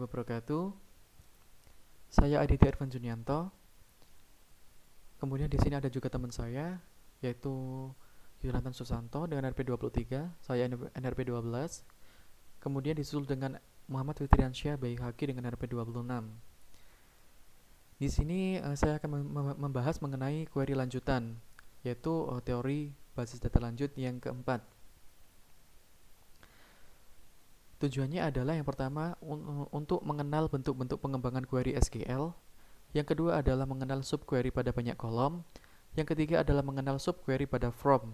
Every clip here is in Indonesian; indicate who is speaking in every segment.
Speaker 1: Wabarakatuh. Saya Aditya Irfan Junianto. Kemudian di sini ada juga teman saya, yaitu Yonatan Susanto dengan NRP 23, saya NRP 12. Kemudian disusul dengan Muhammad Fitriansyah Bayi Haki dengan NRP 26. Di sini saya akan membahas mengenai query lanjutan, yaitu teori basis data lanjut yang keempat. Tujuannya adalah yang pertama untuk mengenal bentuk-bentuk pengembangan query SQL. Yang kedua adalah mengenal subquery pada banyak kolom. Yang ketiga adalah mengenal subquery pada from.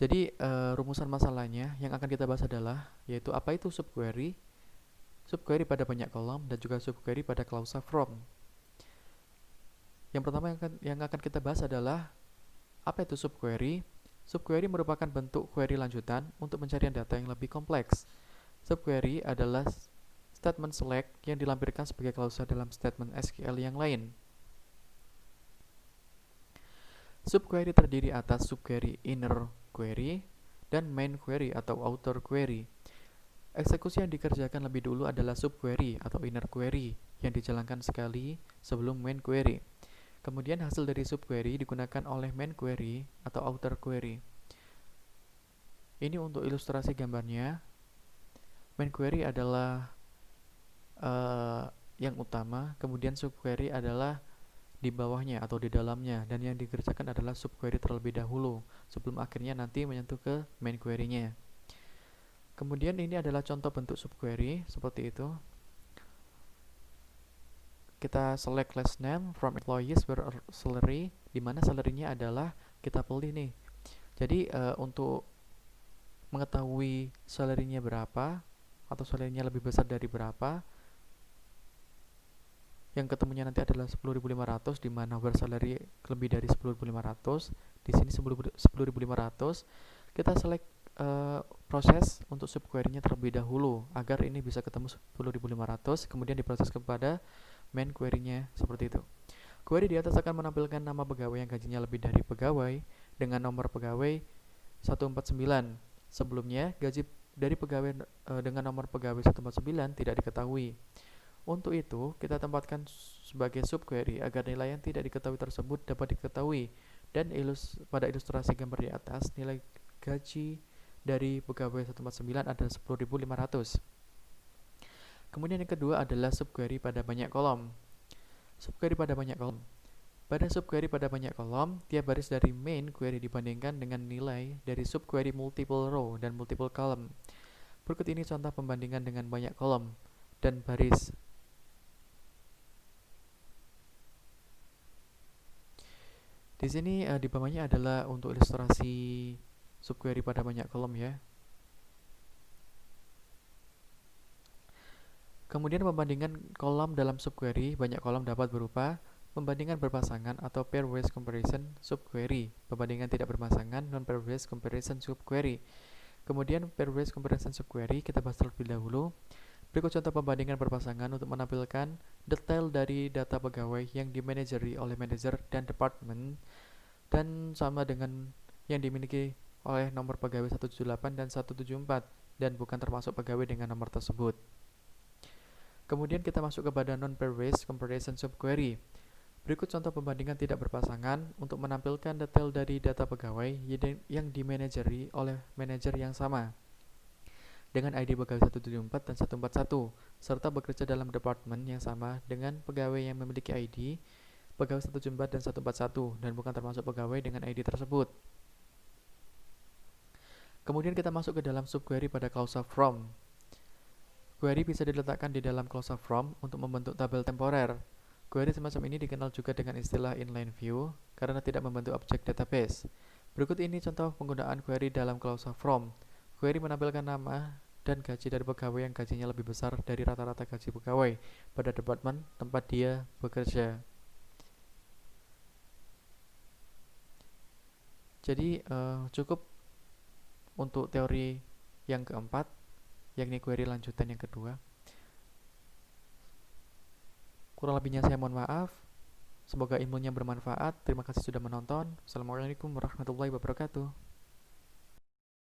Speaker 1: Jadi rumusan masalahnya yang akan kita bahas adalah yaitu apa itu subquery, subquery pada banyak kolom, dan juga subquery pada klausa from. Yang pertama yang akan kita bahas adalah apa itu subquery. Subquery merupakan bentuk query lanjutan untuk pencarian data yang lebih kompleks. Subquery adalah statement select yang dilampirkan sebagai klausa dalam statement SQL yang lain. Subquery terdiri atas subquery inner query dan main query atau outer query. Eksekusi yang dikerjakan lebih dulu adalah subquery atau inner query yang dijalankan sekali sebelum main query. Kemudian hasil dari subquery digunakan oleh main query atau outer query. Ini untuk ilustrasi gambarnya. Main query adalah yang utama, kemudian subquery adalah di bawahnya atau di dalamnya, dan yang dikerjakan adalah subquery terlebih dahulu sebelum akhirnya nanti menyentuh ke main query-nya. Kemudian ini adalah contoh bentuk subquery seperti itu. Kita select last name from employees where salary, di mana salary-nya adalah kita pilih nih. Jadi untuk mengetahui salary-nya berapa atau salary-nya lebih besar dari berapa, yang ketemunya nanti adalah 10.500, di mana where salary lebih dari 10.500, di sini 10.500. Kita select proses untuk subquery-nya terlebih dahulu agar ini bisa ketemu 10.500, kemudian diproses kepada main query-nya seperti itu. Query di atas akan menampilkan nama pegawai yang gajinya lebih dari pegawai dengan nomor pegawai 149. Sebelumnya, gaji dari pegawai dengan nomor pegawai 149 tidak diketahui. Untuk itu, kita tempatkan sebagai subquery agar nilai yang tidak diketahui tersebut dapat diketahui. Dan pada ilustrasi gambar di atas, nilai gaji dari pegawai 149 adalah 10.500. Kemudian yang kedua adalah subquery pada banyak kolom. Subquery pada banyak kolom. Pada subquery pada banyak kolom, tiap baris dari main query dibandingkan dengan nilai dari subquery multiple row dan multiple column. Berikut ini contoh pembandingan dengan banyak kolom dan baris. Di sini di bawahnya adalah untuk ilustrasi subquery pada banyak kolom ya. Kemudian pembandingan kolom dalam subquery banyak kolom dapat berupa pembandingan berpasangan atau pairwise comparison subquery, pembandingan tidak berpasangan non-pairwise comparison subquery. Kemudian pairwise comparison subquery kita bahas terlebih dahulu. Berikut contoh pembandingan berpasangan untuk menampilkan detail dari data pegawai yang dimanajeri oleh manajer dan departemen dan sama dengan yang dimiliki oleh nomor pegawai 178 dan 174 dan bukan termasuk pegawai dengan nomor tersebut. Kemudian kita masuk kepada non-pairwise comparison subquery. Berikut contoh pembandingan tidak berpasangan untuk menampilkan detail dari data pegawai yang dimanajeri oleh manajer yang sama dengan ID pegawai 174 dan 141 serta bekerja dalam departemen yang sama dengan pegawai yang memiliki ID pegawai 174 dan 141 dan bukan termasuk pegawai dengan ID tersebut. Kemudian kita masuk ke dalam subquery pada klausa from. Query bisa diletakkan di dalam klausa from untuk membentuk tabel temporer. Query semacam ini dikenal juga dengan istilah inline view karena tidak membentuk objek database. Berikut ini contoh penggunaan query dalam klausa from. Query menampilkan nama dan gaji dari pegawai yang gajinya lebih besar dari rata-rata gaji pegawai pada departemen tempat dia bekerja. Jadi cukup untuk teori yang keempat, yakni query lanjutan yang kedua. Kurang lebihnya saya mohon maaf. Semoga ilmunya bermanfaat. Terima kasih sudah menonton. Assalamualaikum warahmatullahi wabarakatuh.